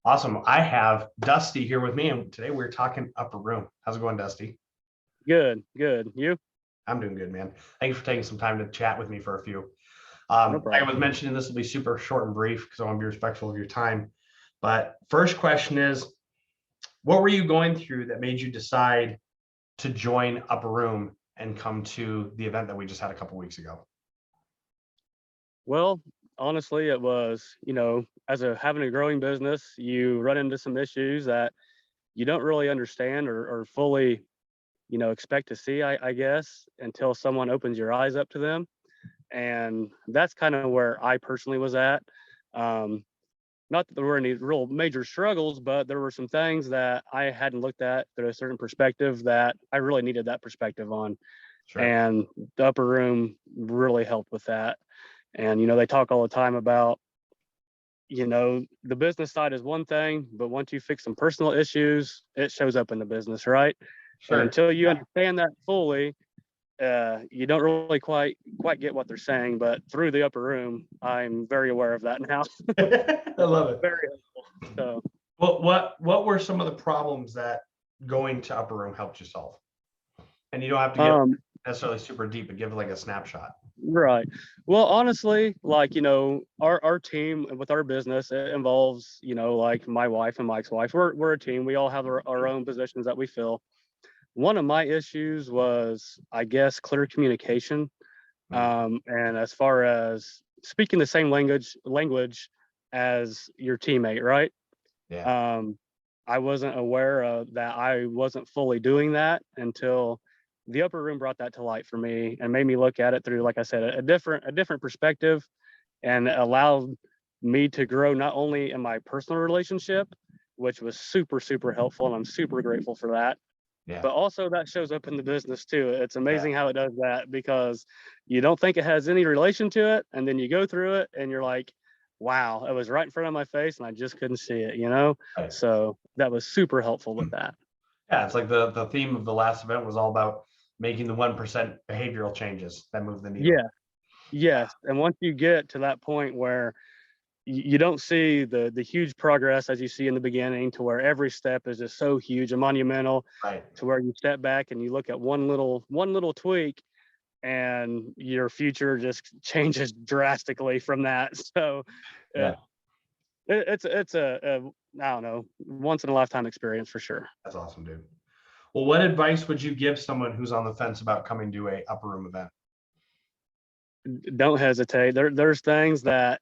Awesome. I have Dusty here with me, and today we're talking Upper Room. How's it going, Dusty? Good, good. You? I'm doing good, man. Thanks for taking some time to chat with me for a few. No Like I problem. was mentioning, this will be super short and brief because I want to be respectful of your time. But first question is, what were you going through that made you decide to join Upper Room and come to the event that we just had a couple weeks ago? Well, honestly, it was, as having a growing business, you run into some issues that you don't really understand or fully, expect to see, I guess, until someone opens your eyes up to them. And that's kind of where I personally was at. Um, Not that there were any real major struggles, but there were some things that I hadn't looked at through a certain perspective that I really needed that perspective on. Sure. And the upper room really helped with that. And they talk all the time about, the business side is one thing, but once you fix some personal issues, it shows up in the business, right? And Sure. until you understand that fully, you don't really quite get what they're saying. But through the upper room, I'm very aware of that now. I love it. Very helpful. So What were some of the problems that going to Upper Room helped you solve? And you don't have to get um necessarily super deep, but give like a snapshot. right. Well, honestly, like, our team with our business, it involves, like my wife and Mike's wife. We're a team. We all have our own positions that we fill. One of my issues was, I guess, clear communication. And as far as speaking the same language as your teammate, right? Yeah. Um, I wasn't aware of that. I wasn't fully doing that until the upper room brought that to light for me and made me look at it through, like I said, a different perspective, and allowed me to grow not only in my personal relationship, which was super, super helpful, and I'm super grateful for that, Yeah. but also that shows up in the business too. It's Yeah. amazing how it does that, because you don't think it has any relation to it, and then you go through it and you're like, wow, it was right in front of my face and I just couldn't see it. Right. So that was super helpful with that. Yeah. It's like the theme of the last event was all about making the 1% behavioral changes that move the needle. Yeah, yes. And once you get to that point where you don't see the huge progress as you see in the beginning, to where every step is just so huge and monumental, Right. to where you step back and you look at one little tweak, and your future just changes drastically from that. So Yeah. it, it's a I don't know, once in a lifetime experience for sure. That's awesome, dude. Well, what advice would you give someone who's on the fence about coming to a Upper Room event? Don't hesitate. There's things that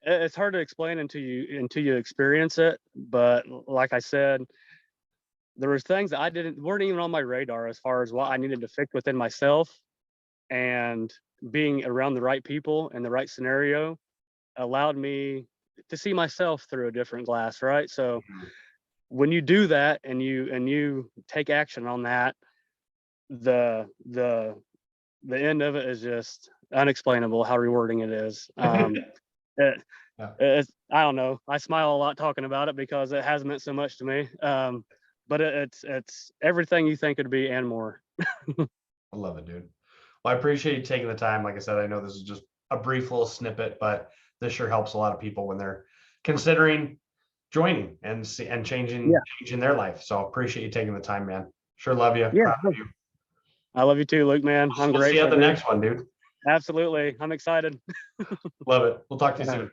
it's hard to explain until you experience it. But like I said, there was things that I didn't weren't even on my radar as far as what I needed to fix within myself, and being around the right people in the right scenario allowed me to see myself through a different glass, right? So Mhm. when you do that and you take action on that, the the the end of it is just unexplainable how rewarding it is. It, Yeah. I don't know. I smile a lot talking about it because it has meant so much to me. But it's everything you think it'd be and more. I love it, dude. Well, I appreciate you taking the time. Like I said, I know this is just a brief little snippet, but this sure helps a lot of people when they're considering joining and Yeah, changing their life. So appreciate you taking the time, man. Sure love you. yeah. Proud of you. I love you too, Luke. Man, I'm We'll see you at grateful, the dude. next one, dude. Absolutely, I'm excited. Love it. We'll talk to you Uh, soon.